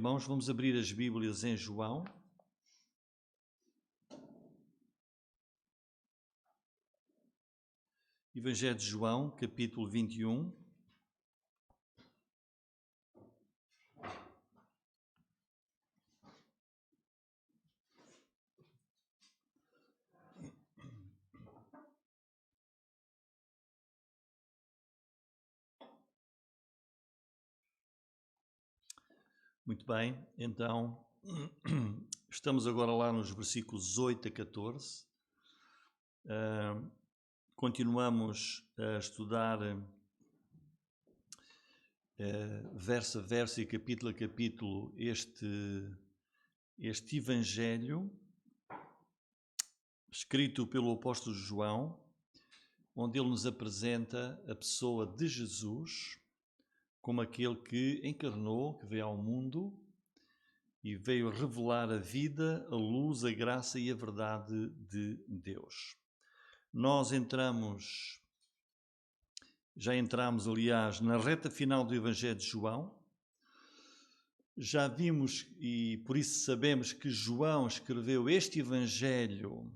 irmãos, vamos abrir as Bíblias em João. Evangelho de João, capítulo 21. Muito bem, então estamos agora lá nos versículos 8 a 14. Continuamos a estudar verso a verso e capítulo a capítulo este Evangelho escrito pelo apóstolo João, onde ele nos apresenta a pessoa de Jesus como aquele que encarnou, que veio ao mundo e veio revelar a vida, a luz, a graça e a verdade de Deus. Nós já entramos, aliás, na reta final do Evangelho de João. Já vimos e por isso sabemos que João escreveu este Evangelho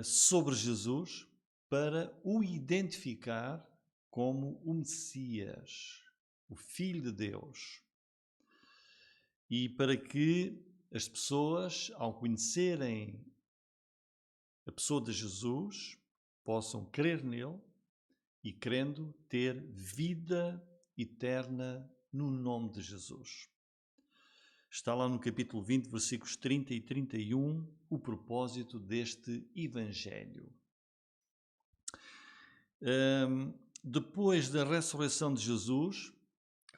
sobre Jesus para o identificar como o Messias, o Filho de Deus. E para que as pessoas, ao conhecerem a pessoa de Jesus, possam crer nele e, crendo, ter vida eterna no nome de Jesus. Está lá no capítulo 20, versículos 30 e 31, o propósito deste Evangelho. Depois da ressurreição de Jesus,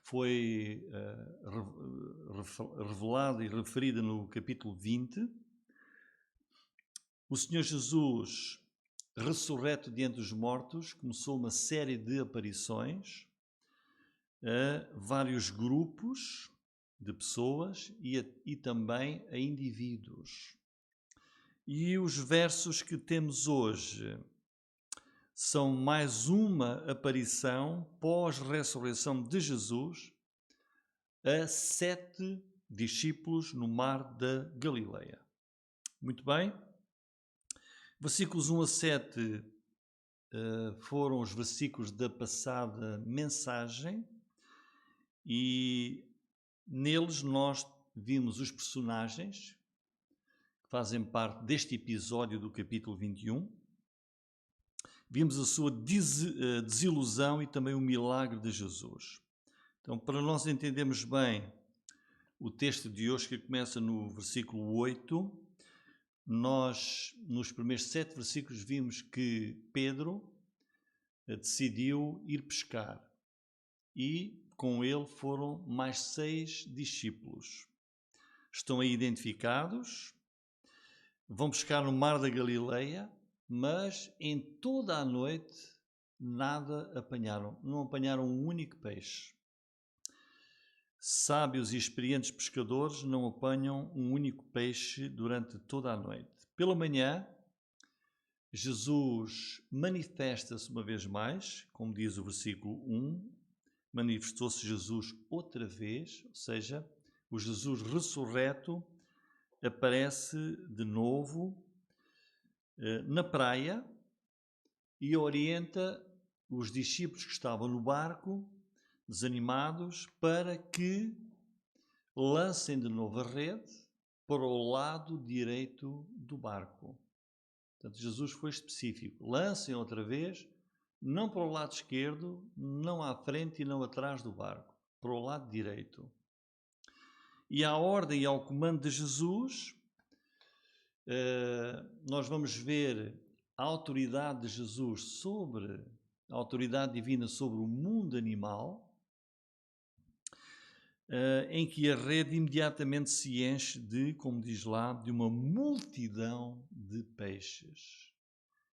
foi revelada e referida no capítulo 20, o Senhor Jesus, ressurreto de entre os mortos, começou uma série de aparições a vários grupos de pessoas e também a indivíduos. E os versos que temos hoje são mais uma aparição pós-ressurreição de Jesus a 7 discípulos no mar da Galileia. Muito bem. Versículos 1 a 7 foram os versículos da passada mensagem e neles nós vimos os personagens que fazem parte deste episódio do capítulo 21. Vimos a sua desilusão e também o milagre de Jesus. Então, para nós entendermos bem o texto de hoje, que começa no versículo 8, nós, nos primeiros 7 versículos, vimos que Pedro decidiu ir pescar e com ele foram mais 6 discípulos. Estão aí identificados, vão pescar no mar da Galileia, mas em toda a noite nada apanharam, não apanharam um único peixe. Sábios e experientes pescadores não apanham um único peixe durante toda a noite. Pela manhã, Jesus manifesta-se uma vez mais, como diz o versículo 1, manifestou-se Jesus outra vez, ou seja, o Jesus ressurreto aparece de novo na praia e orienta os discípulos que estavam no barco, desanimados, para que lancem de novo a rede para o lado direito do barco. Portanto, Jesus foi específico. Lancem outra vez, não para o lado esquerdo, não à frente e não atrás do barco, para o lado direito. E à ordem e ao comando de Jesus, nós vamos ver a autoridade de Jesus a autoridade divina sobre o mundo animal, em que a rede imediatamente se enche de, como diz lá, de uma multidão de peixes.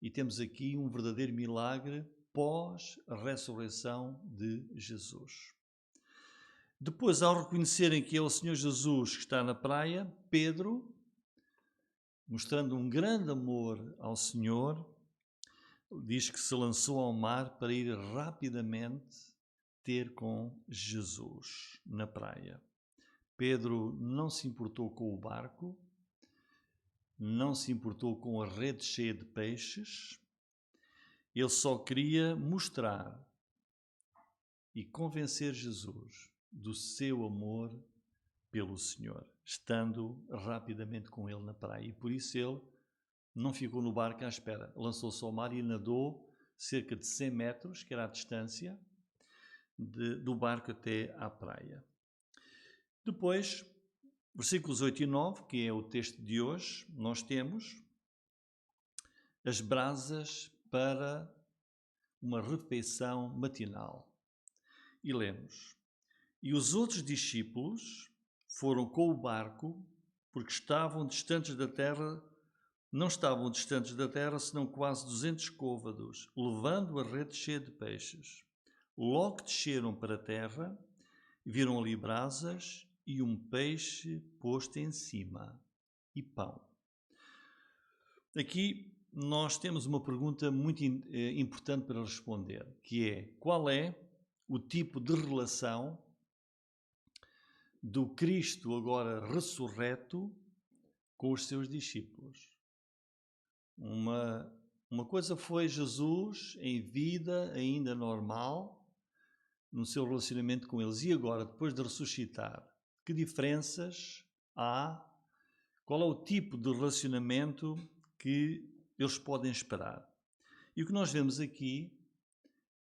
E temos aqui um verdadeiro milagre pós-ressurreição de Jesus. Depois, ao reconhecerem que é o Senhor Jesus que está na praia, Pedro, mostrando um grande amor ao Senhor, diz que se lançou ao mar para ir rapidamente ter com Jesus na praia. Pedro não se importou com o barco, não se importou com a rede cheia de peixes, ele só queria mostrar e convencer Jesus do seu amor pelo Senhor, estando rapidamente com ele na praia. E por isso ele não ficou no barco à espera, lançou-se ao mar e nadou cerca de 100 metros, que era a distância do barco até à praia. Depois, versículos 8 e 9, que é o texto de hoje, nós temos as brasas para uma refeição matinal. E lemos: E os outros discípulos foram com o barco, porque não estavam distantes da terra, senão quase 200 côvados, levando a rede cheia de peixes. Logo desceram para a terra, viram ali brasas e um peixe posto em cima, e pão. Aqui nós temos uma pergunta muito importante para responder, que é: qual é o tipo de relação do Cristo agora ressurreto com os seus discípulos? Uma coisa foi Jesus em vida ainda normal, no seu relacionamento com eles, e agora, depois de ressuscitar, que diferenças há? Qual é o tipo de relacionamento que eles podem esperar? E o que nós vemos aqui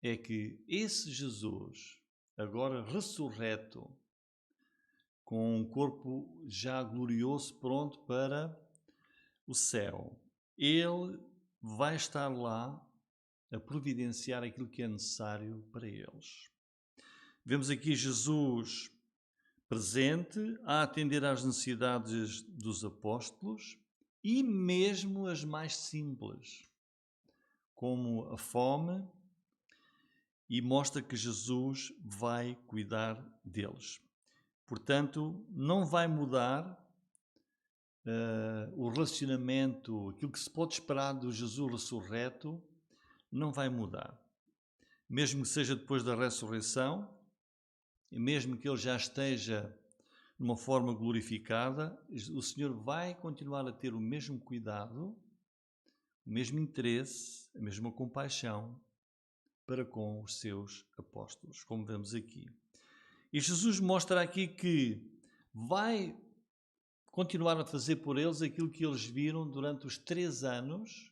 é que esse Jesus, agora ressurreto, com um corpo já glorioso, pronto para o céu, ele vai estar lá a providenciar aquilo que é necessário para eles. Vemos aqui Jesus presente a atender às necessidades dos apóstolos e mesmo as mais simples, como a fome, e mostra que Jesus vai cuidar deles. Portanto, não vai mudar o relacionamento, aquilo que se pode esperar do Jesus ressurreto, não vai mudar. Mesmo que seja depois da ressurreição, e mesmo que ele já esteja de uma forma glorificada, o Senhor vai continuar a ter o mesmo cuidado, o mesmo interesse, a mesma compaixão para com os seus apóstolos, como vemos aqui. E Jesus mostra aqui que vai continuar a fazer por eles aquilo que eles viram durante os 3 anos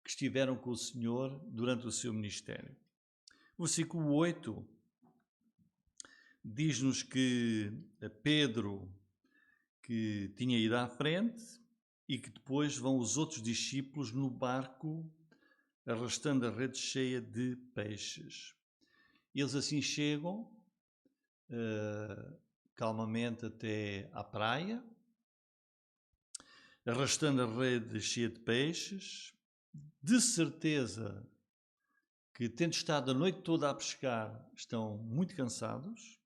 que estiveram com o Senhor durante o seu ministério. O versículo 8 diz-nos que Pedro, que tinha ido à frente, e que depois vão os outros discípulos no barco, arrastando a rede cheia de peixes. Eles assim chegam calmamente até à praia, arrastando a rede cheia de peixes, de certeza que, tendo estado a noite toda a pescar, estão muito cansados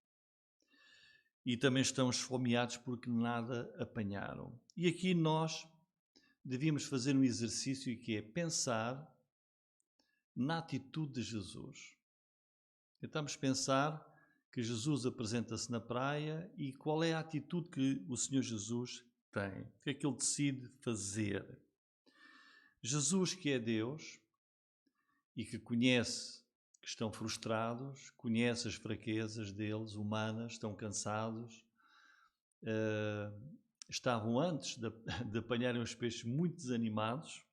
e também estão esfomeados porque nada apanharam. E aqui nós devíamos fazer um exercício que é pensar na atitude de Jesus. Tentamos pensar que Jesus apresenta-se na praia e qual é a atitude que o Senhor Jesus tem. O que é que ele decide fazer? Jesus, que é Deus e que conhece que estão frustrados, conhece as fraquezas deles, humanas, estão cansados, estavam antes de apanharem os peixes muito desanimados,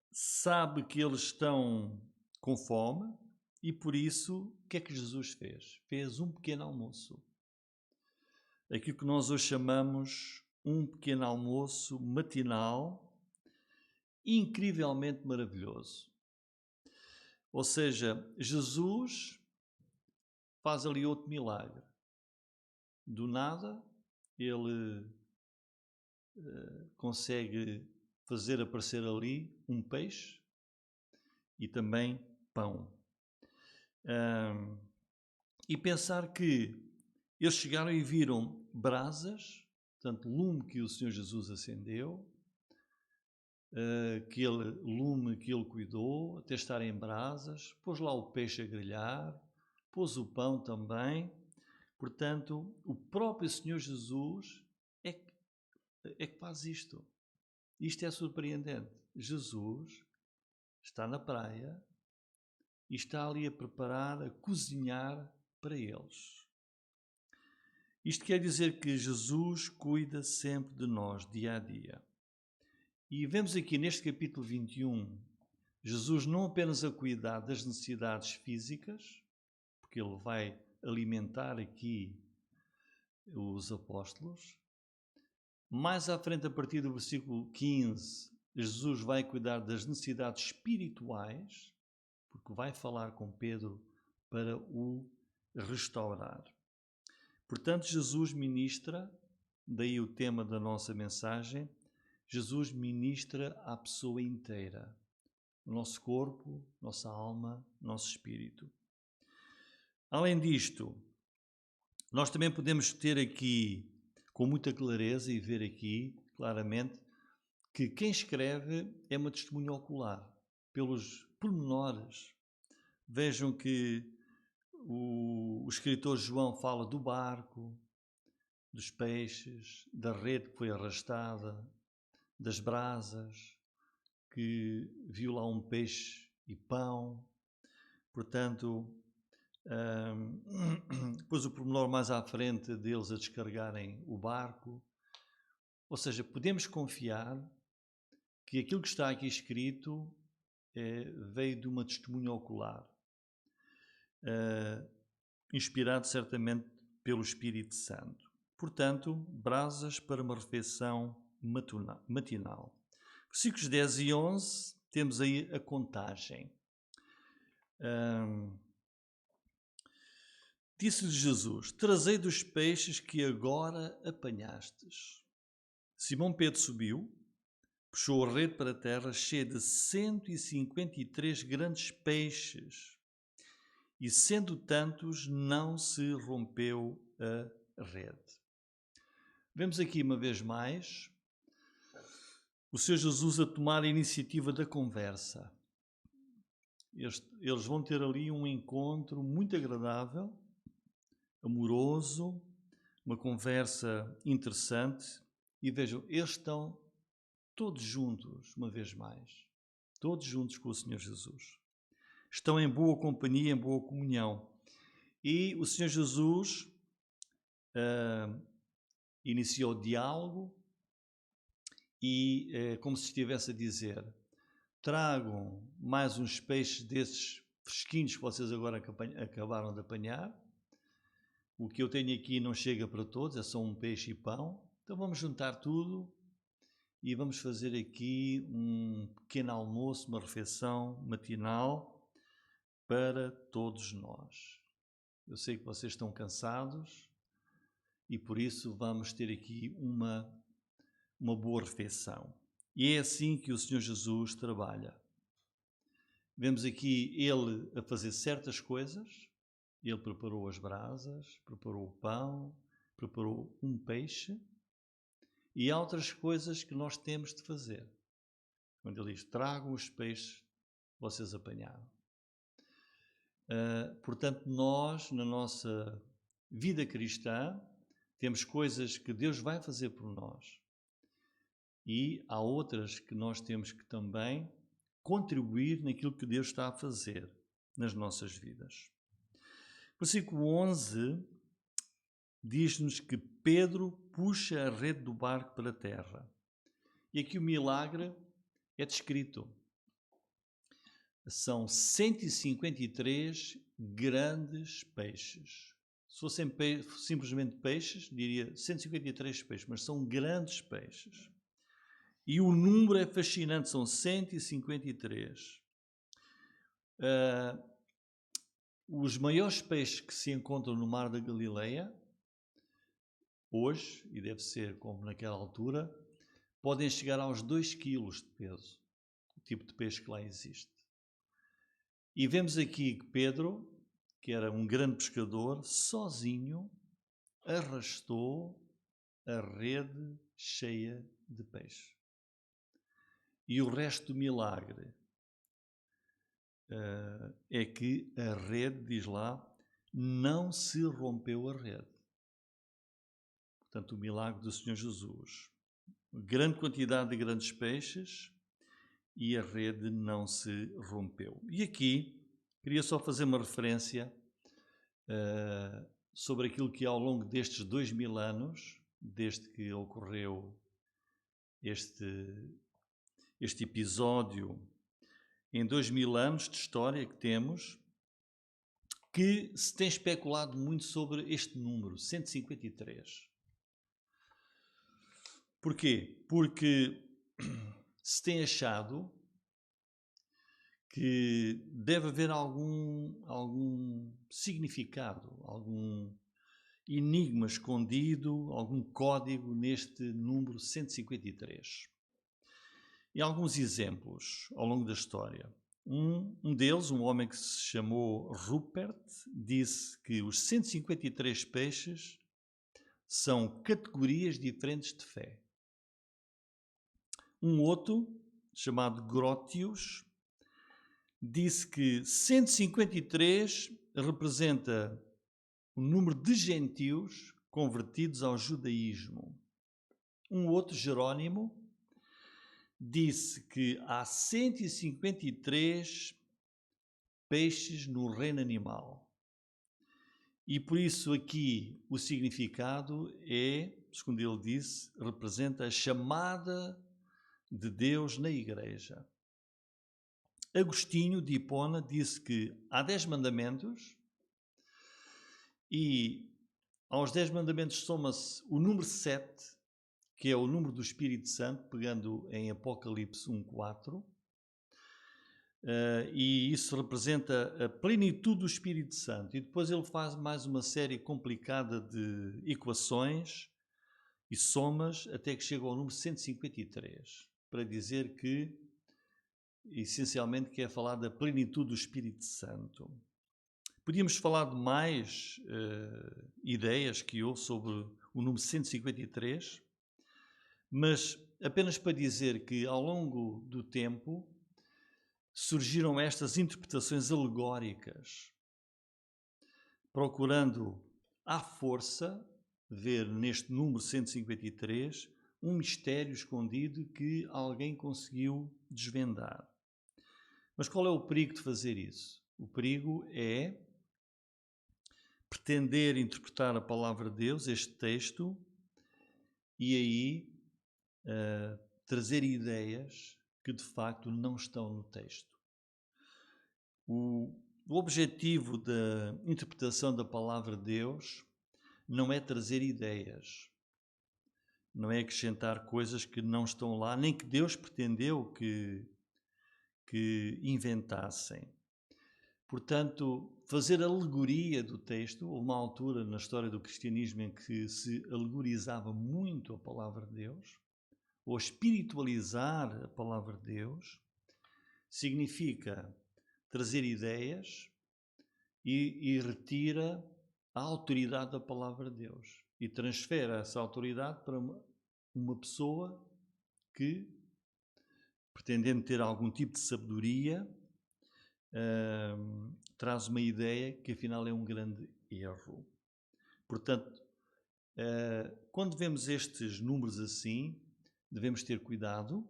sabe que eles estão com fome e por isso o que é que Jesus fez? Fez um pequeno almoço. Aquilo que nós hoje chamamos um pequeno almoço matinal, incrivelmente maravilhoso. Ou seja, Jesus faz ali outro milagre. Do nada, ele consegue fazer aparecer ali um peixe e também pão. E pensar que eles chegaram e viram brasas, portanto, lume que o Senhor Jesus acendeu, aquele lume que ele cuidou, até estar em brasas, pôs lá o peixe a grelhar, pôs o pão também, Portanto, o próprio Senhor Jesus é que faz isto. Isto é surpreendente. Jesus está na praia e está ali a preparar, a cozinhar para eles. Isto quer dizer que Jesus cuida sempre de nós, dia a dia. E vemos aqui neste capítulo 21, Jesus não apenas a cuidar das necessidades físicas, porque ele vai alimentar aqui os apóstolos. Mais à frente, a partir do versículo 15, Jesus vai cuidar das necessidades espirituais, porque vai falar com Pedro para o restaurar. Portanto, Jesus ministra, daí o tema da nossa mensagem, Jesus ministra à pessoa inteira, o nosso corpo, nossa alma, nosso espírito. Além disto, nós também podemos ter aqui, com muita clareza, e ver aqui claramente, que quem escreve é uma testemunha ocular, pelos pormenores. Vejam que o escritor João fala do barco, dos peixes, da rede que foi arrastada, das brasas, que viu lá um peixe e pão. Portanto, depois o pormenor mais à frente deles a descarregarem o barco. Ou seja, podemos confiar que aquilo que está aqui escrito veio de uma testemunha ocular, inspirado certamente pelo Espírito Santo. Portanto, brasas para uma refeição matinal. Versículos 10 e 11, temos aí a contagem. Disse-lhe Jesus: trazei dos peixes que agora apanhastes. Simão Pedro subiu, puxou a rede para a terra, cheia de 153 grandes peixes, e sendo tantos, não se rompeu a rede. Vemos aqui uma vez mais o Senhor Jesus a tomar a iniciativa da conversa. Eles vão ter ali um encontro muito agradável, amoroso, uma conversa interessante. E vejam, eles estão todos juntos, uma vez mais. Todos juntos com o Senhor Jesus. Estão em boa companhia, em boa comunhão. E o Senhor Jesus iniciou o diálogo e como se estivesse a dizer: tragam mais uns peixes desses fresquinhos que vocês agora acabaram de apanhar. O que eu tenho aqui não chega para todos, é só um peixe e pão. Então vamos juntar tudo e vamos fazer aqui um pequeno almoço, uma refeição matinal para todos nós. Eu sei que vocês estão cansados e por isso vamos ter aqui uma boa refeição. E é assim que o Senhor Jesus trabalha. Vemos aqui ele a fazer certas coisas. Ele preparou as brasas, preparou o pão, preparou um peixe. E há outras coisas que nós temos de fazer. Quando ele diz: tragam os peixes que vocês apanharam. Portanto, nós, na nossa vida cristã, temos coisas que Deus vai fazer por nós. E há outras que nós temos que também contribuir naquilo que Deus está a fazer nas nossas vidas. Versículo 11 diz-nos que Pedro puxa a rede do barco para a terra. E aqui o milagre é descrito. São 153 grandes peixes. Se fossem simplesmente peixes, diria 153 peixes, mas são grandes peixes. E o número é fascinante, são 153. Os maiores peixes que se encontram no Mar da Galileia, hoje, e deve ser como naquela altura, podem chegar aos 2 quilos de peso, o tipo de peixe que lá existe. E vemos aqui que Pedro, que era um grande pescador, sozinho arrastou a rede cheia de peixe. E o resto do milagre é que a rede, diz lá, não se rompeu a rede. portanto o milagre do Senhor Jesus. Grande quantidade de grandes peixes e a rede não se rompeu. E aqui queria só fazer uma referência sobre aquilo que ao longo destes 2000 anos, desde que ocorreu este episódio, em 2000 anos de história que temos, que se tem especulado muito sobre este número, 153. Porquê? Porque se tem achado que deve haver algum significado, algum enigma escondido, algum código neste número 153. E alguns exemplos ao longo da história. Um deles, um homem que se chamou Rupert, disse que os 153 peixes são categorias diferentes de fé. Um outro, chamado Grotius, disse que 153 representa o número de gentios convertidos ao judaísmo. Um outro, Jerónimo, disse que há 153 peixes no reino animal. E por isso aqui o significado é, segundo ele disse, representa a chamada de Deus na Igreja. Agostinho de Hipona disse que há 10 mandamentos e aos 10 mandamentos soma-se o número 7, que é o número do Espírito Santo, pegando em Apocalipse 1:4, e isso representa a plenitude do Espírito Santo. E depois ele faz mais uma série complicada de equações e somas até que chega ao número 153, para dizer que, essencialmente, quer falar da plenitude do Espírito Santo. Podíamos falar de mais ideias que houve sobre o número 153, mas apenas para dizer que ao longo do tempo surgiram estas interpretações alegóricas, procurando à força ver neste número 153 um mistério escondido que alguém conseguiu desvendar. Mas qual é o perigo de fazer isso? O perigo é pretender interpretar a palavra de Deus, este texto, e aí trazer ideias que de facto não estão no texto. O objetivo da interpretação da palavra de Deus não é trazer ideias, não é acrescentar coisas que não estão lá, nem que Deus pretendeu que inventassem. Portanto, fazer alegoria do texto, houve uma altura na história do cristianismo em que se alegorizava muito a palavra de Deus, ou espiritualizar a palavra de Deus, significa trazer ideias e retira a autoridade da palavra de Deus e transfere essa autoridade para uma pessoa que, pretendendo ter algum tipo de sabedoria, traz uma ideia que afinal é um grande erro. Portanto, quando vemos estes números assim, devemos ter cuidado,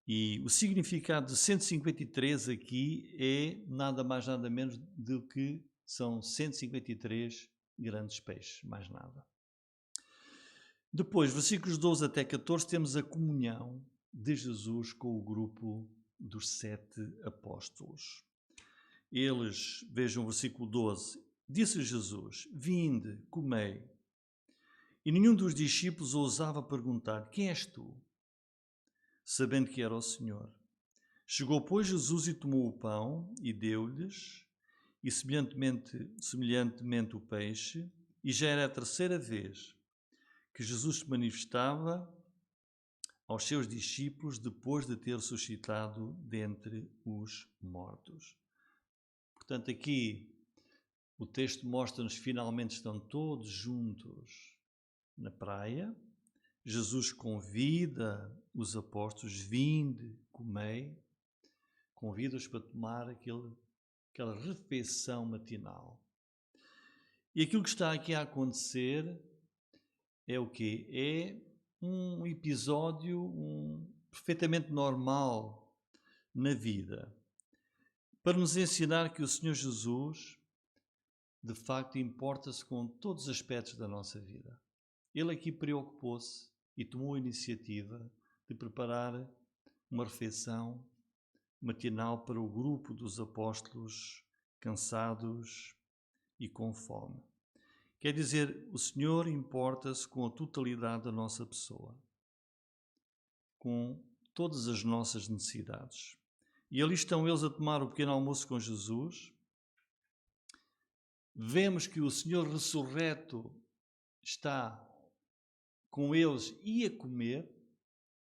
e o significado de 153 aqui é nada mais nada menos do que são 153 grandes peixes, mais nada. Depois, versículos 12 até 14, temos a comunhão de Jesus com o grupo dos 7 apóstolos. Eles, vejam o versículo 12, disse Jesus: vinde, comei. E nenhum dos discípulos ousava perguntar: quem és tu? Sabendo que era o Senhor. Chegou, pois, Jesus e tomou o pão e deu-lhes, e semelhantemente o peixe, e já era a terceira vez que Jesus se manifestava aos seus discípulos depois de ter suscitado dentre os mortos. Portanto, aqui o texto mostra-nos que finalmente estão todos juntos na praia. Jesus convida os apóstolos: vinde, comei. Convida-os para tomar aquela refeição matinal. E aquilo que está aqui a acontecer é o quê? É um episódio perfeitamente normal na vida, para nos ensinar que o Senhor Jesus, de facto, importa-se com todos os aspectos da nossa vida. Ele aqui preocupou-se e tomou a iniciativa de preparar uma refeição matinal para o grupo dos apóstolos cansados e com fome. Quer dizer, o Senhor importa-se com a totalidade da nossa pessoa, com todas as nossas necessidades. E ali estão eles a tomar o pequeno almoço com Jesus. Vemos que o Senhor ressurreto está com eles e a comer,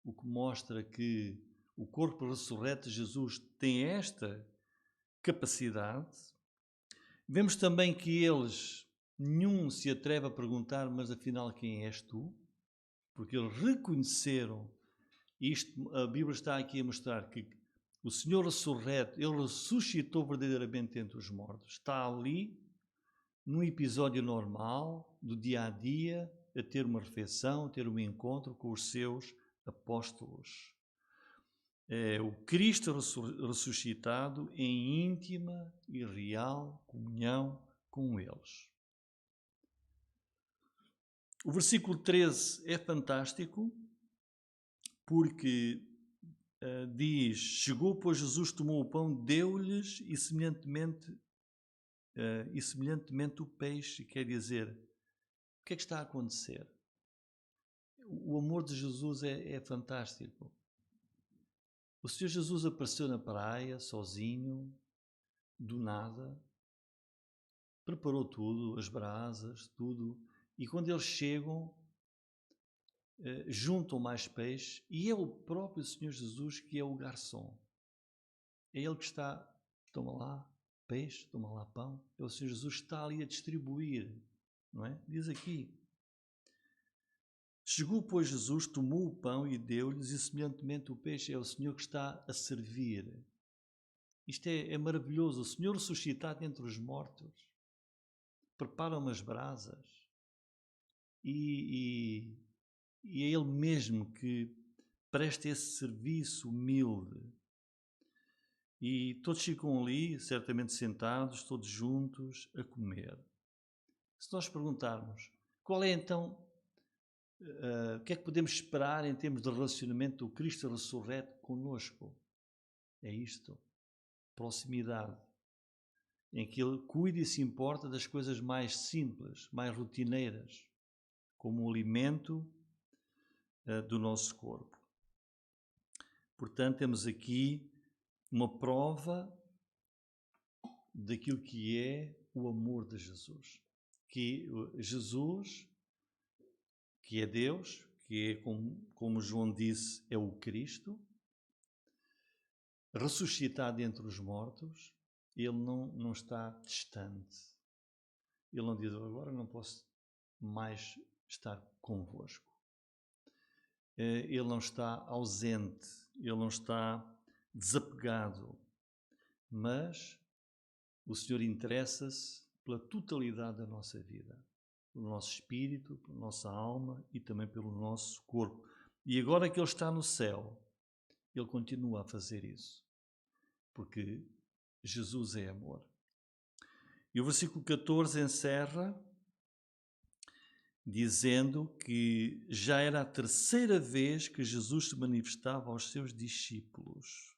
o que mostra que o corpo ressurreto de Jesus tem esta capacidade. Vemos também que nenhum se atreve a perguntar, mas afinal quem és tu? Porque eles reconheceram, isto a Bíblia está aqui a mostrar que o Senhor ressurreto, Ele ressuscitou verdadeiramente entre os mortos. Está ali, num episódio normal, do dia a dia, a ter uma refeição, a ter um encontro com os seus apóstolos. É o Cristo ressuscitado em íntima e real comunhão com eles. O versículo 13 é fantástico, porque diz: chegou, pois Jesus tomou o pão, deu-lhes e semelhantemente o peixe. Quer dizer, o que é que está a acontecer? O amor de Jesus é fantástico. O Senhor Jesus apareceu na praia, sozinho, do nada, preparou tudo, as brasas, tudo, e quando eles chegam, juntam mais peixe, e é o próprio Senhor Jesus que é o garçom. É Ele que está, toma lá peixe, toma lá pão, é o Senhor Jesus que está ali a distribuir, não é? Diz aqui: chegou, pois, Jesus, tomou o pão e deu-lhes, e semelhantemente o peixe. É o Senhor que está a servir. Isto é maravilhoso. O Senhor ressuscitado entre os mortos prepara umas brasas e é Ele mesmo que presta esse serviço humilde. E todos ficam ali, certamente sentados, todos juntos, a comer. Se nós perguntarmos qual é então, o que é que podemos esperar em termos de relacionamento do Cristo ressurreto conosco? É isto, proximidade, em que Ele cuida e se importa das coisas mais simples, mais rotineiras, como o alimento do nosso corpo. Portanto, temos aqui uma prova daquilo que é o amor de Jesus. Que Jesus, que é Deus, que é, como João disse, é o Cristo, ressuscitado entre os mortos, Ele não está distante. Ele não diz: agora não posso mais estar convosco. Ele não está ausente, Ele não está desapegado, mas o Senhor interessa-se pela totalidade da nossa vida, pelo nosso espírito, pela nossa alma e também pelo nosso corpo. E agora que Ele está no céu, Ele continua a fazer isso, porque Jesus é amor. E o versículo 14 encerra dizendo que já era a terceira vez que Jesus se manifestava aos seus discípulos,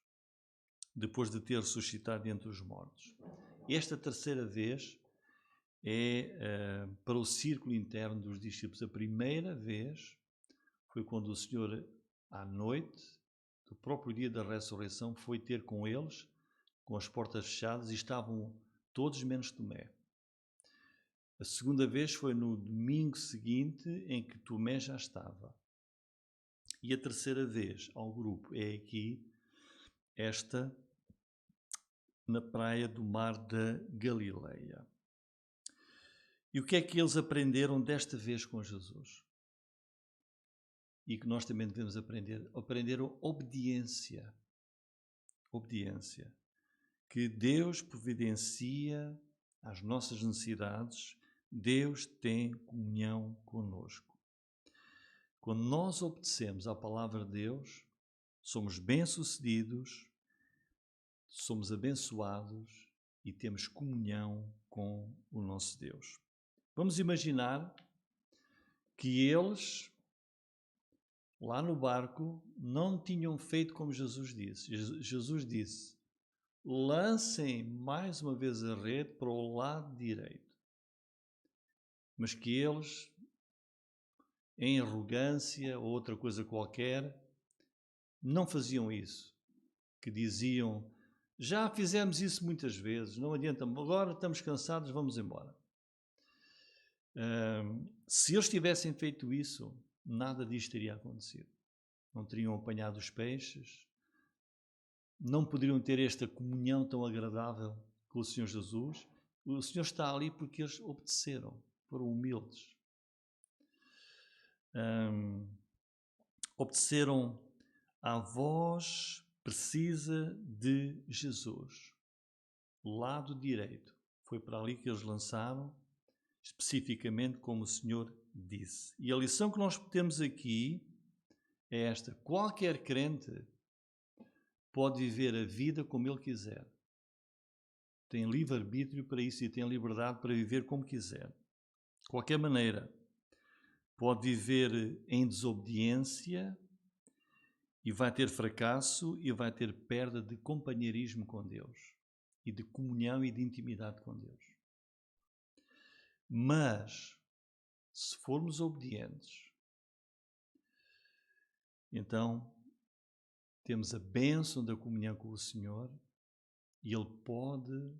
depois de ter ressuscitado entre os mortos. Esta terceira vez é para o círculo interno dos discípulos. A primeira vez foi quando o Senhor, à noite, do próprio dia da ressurreição, foi ter com eles, com as portas fechadas, e estavam todos menos Tomé. A segunda vez foi no domingo seguinte, em que Tomé já estava. E a terceira vez ao grupo é aqui, esta, na praia do mar da Galileia. E o que é que eles aprenderam desta vez com Jesus? E que nós também devemos aprender? Aprenderam obediência. Obediência. Que Deus providencia as nossas necessidades. Deus tem comunhão conosco. Quando nós obedecemos à palavra de Deus, somos bem-sucedidos, somos abençoados e temos comunhão com o nosso Deus. Vamos imaginar que eles, lá no barco, não tinham feito como Jesus disse. Jesus disse: lancem mais uma vez a rede para o lado direito. Mas que eles, em arrogância ou outra coisa qualquer, não faziam isso. Que diziam: já fizemos isso muitas vezes, não adianta, agora estamos cansados, vamos embora. Se eles tivessem feito isso, nada disto teria acontecido. Não teriam apanhado os peixes, não poderiam ter esta comunhão tão agradável com o Senhor Jesus. O Senhor está ali porque eles obedeceram, foram humildes. Obedeceram à voz precisa de Jesus. Lado direito. Foi para ali que eles lançaram, especificamente como o Senhor disse. E a lição que nós temos aqui é esta: qualquer crente pode viver a vida como ele quiser. Tem livre-arbítrio para isso e tem liberdade para viver como quiser. De qualquer maneira, pode viver em desobediência e vai ter fracasso e vai ter perda de companheirismo com Deus e de comunhão e de intimidade com Deus. Mas, se formos obedientes, então temos a bênção da comunhão com o Senhor e Ele pode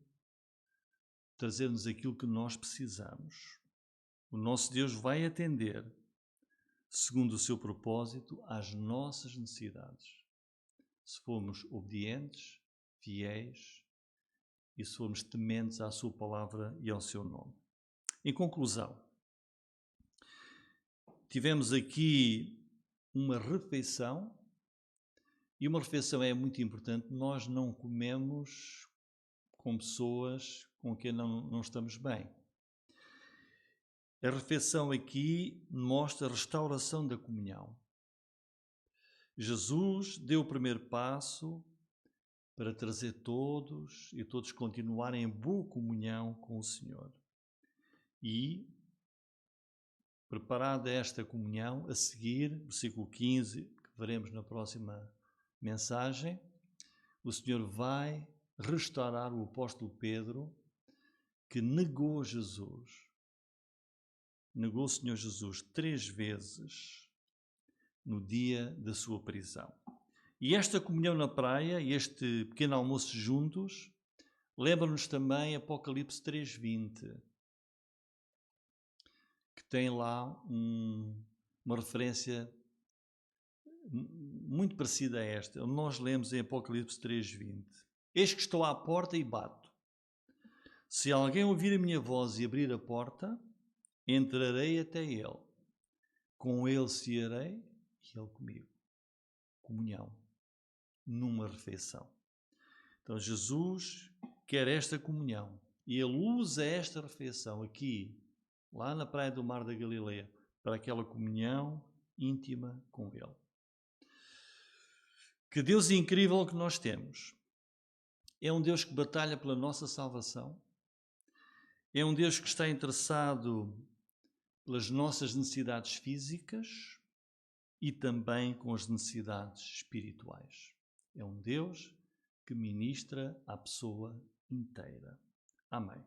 trazer-nos aquilo que nós precisamos. O nosso Deus vai atender, segundo o seu propósito, às nossas necessidades. Se formos obedientes, fiéis e se formos tementes à sua palavra e ao seu nome. Em conclusão, tivemos aqui uma refeição, e uma refeição é muito importante. Nós não comemos com pessoas com quem não estamos bem. A refeição aqui mostra a restauração da comunhão. Jesus deu o primeiro passo para trazer todos e todos continuarem em boa comunhão com o Senhor. E, preparada esta comunhão, a seguir, versículo 15, que veremos na próxima mensagem, o Senhor vai restaurar o apóstolo Pedro, que negou Jesus. Negou o Senhor Jesus 3 vezes no dia da sua prisão. E esta comunhão na praia, este pequeno almoço juntos, lembra-nos também Apocalipse 3:20, que tem lá uma referência muito parecida a esta. Nós lemos em Apocalipse 3:20: eis que estou à porta e bato. Se alguém ouvir a minha voz e abrir a porta, entrarei até ele. Com ele cearei e ele comigo. Comunhão. Numa refeição. Então Jesus quer esta comunhão. E Ele usa esta refeição aqui, lá na praia do Mar da Galileia, para aquela comunhão íntima com Ele. Que Deus incrível que nós temos. É um Deus que batalha pela nossa salvação. É um Deus que está interessado pelas nossas necessidades físicas e também com as necessidades espirituais. É um Deus que ministra à pessoa inteira. Amém.